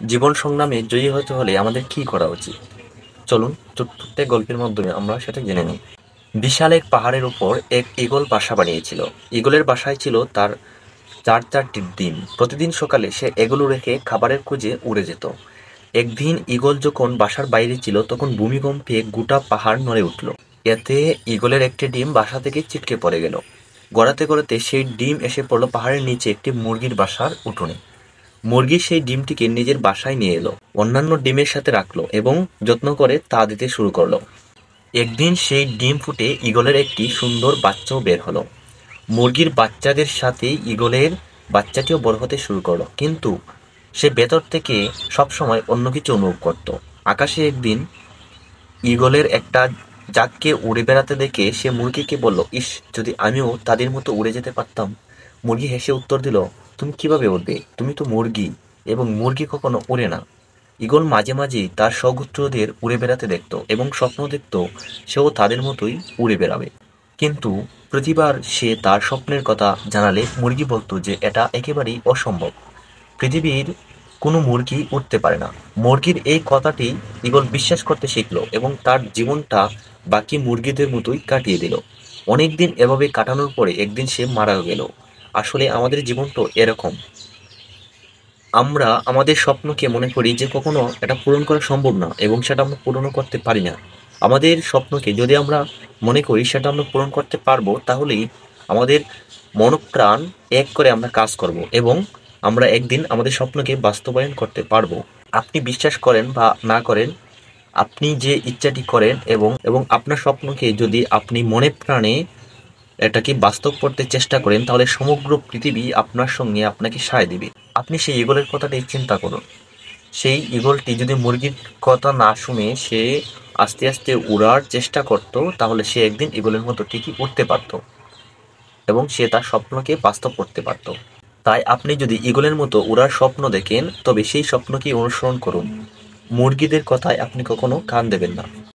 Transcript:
জীবন সংগ্রামে জয়ী হতে হলে আমাদের কি করা উচিত? চলুন ছোট্ট একটা গল্পের মাধ্যমে আমরা সেটা জেনে নিই। বিশাল এক পাহাড়ের উপর এক ঈগল বাসা বানিয়েছিল। ঈগলের বাসায় ছিল তার ৪টি ডিম। প্রতিদিন সকালে সে এগুলো রেখে খাবারের খোঁজে উড়ে যেত। একদিন ঈগল যখন বাসার বাইরে ছিল তখন ভূমিকম্পে গোটা পাহাড় নড়ে উঠল। এতে ঈগলের একটি ডিম বাসা থেকে ছিটকে পড়ে গেল। গড়াতে গড়াতে সেই ডিম এসে পড়ল পাহাড়ের নিচে একটি মুরগির বাসার উঠোনে। মুরগি সেই ডিমটিকে নিজের বাসায় নিয়ে এলো, অন্যান্য ডিমের সাথে রাখলো এবং যত্ন করে তা দিতে শুরু করলো। একদিন সেই ডিম ফুটে ঈগলের একটি সুন্দর বাচ্চাও বের হলো। মুরগির বাচ্চাদের সাথে ঈগলের বাচ্চাটিও বড় হতে শুরু করলো, কিন্তু সে ভেতর থেকে সবসময় অন্য কিছু অনুভব করত। আকাশে একদিন ঈগলের একটা ঝাঁককে উড়ে বেড়াতে দেখে সে মুরগিকে বলল, ইস, যদি আমিও তাদের মতো উড়ে যেতে পারতাম। মুরগি হেসে উত্তর দিল, তুমি কিভাবে উড়বে? তুমি তো মুরগি, এবং মুরগি কখনো উড়ে না। ঈগল মাঝে মাঝেই তার সহোত্তরদের উড়ে বেড়াতে দেখত এবং স্বপ্ন দেখত সেও তাদের মতোই উড়ে বেড়াবে। কিন্তু প্রতিবার সে তার স্বপ্নের কথা জানালে মুরগি বলতো যে এটা একেবারেই অসম্ভব। পৃথিবীর কোনো মুরগি উড়তে পারে না। মুরগির এই কথাটি ঈগল বিশ্বাস করতে শিখল এবং তার জীবনটা বাকি মুরগিদের মতোই কাটিয়ে দিল। অনেকদিন এভাবে কাটানোর পরে একদিন সে মারা গেল। আসলে আমাদের জীবনটা এরকম। আমরা আমাদের স্বপ্নকে মনে করি যে কখনো এটা পূরণ করা সম্ভব না এবং সেটা আমরা পূরণও করতে পারি না। আমাদের স্বপ্নকে যদি আমরা মনে করি সেটা আমরা পূরণ করতে পারবো, তাহলেই আমাদের মনপ্রাণ এক করে আমরা কাজ করব এবং আমরা একদিন আমাদের স্বপ্নকে বাস্তবায়ন করতে পারবো। আপনি বিশ্বাস করেন বা না করেন, আপনি যে ইচ্ছাটি করেন এবং এবং আপনার স্বপ্নকে যদি আপনি মনে প্রাণে এটাকে বাস্তব করতে চেষ্টা করেন, তাহলে সমগ্র পৃথিবী আপনার সঙ্গে আপনাকে সায় দিবে। আপনি সেই ঈগলের কথাটাই চিন্তা করুন। সেই ঈগলটি যদি মুরগির কথা না শুনে সে আস্তে আস্তে উড়ার চেষ্টা করত, তাহলে সে একদিন ঈগলের মতো ঠিকই উঠতে পারত এবং সে তার স্বপ্নকে বাস্তব করতে পারত। তাই আপনি যদি ঈগলের মতো উড়ার স্বপ্ন দেখেন, তবে সেই স্বপ্নকে অনুসরণ করুন। মুরগিদের কথায় আপনি কখনো কান দেবেন না।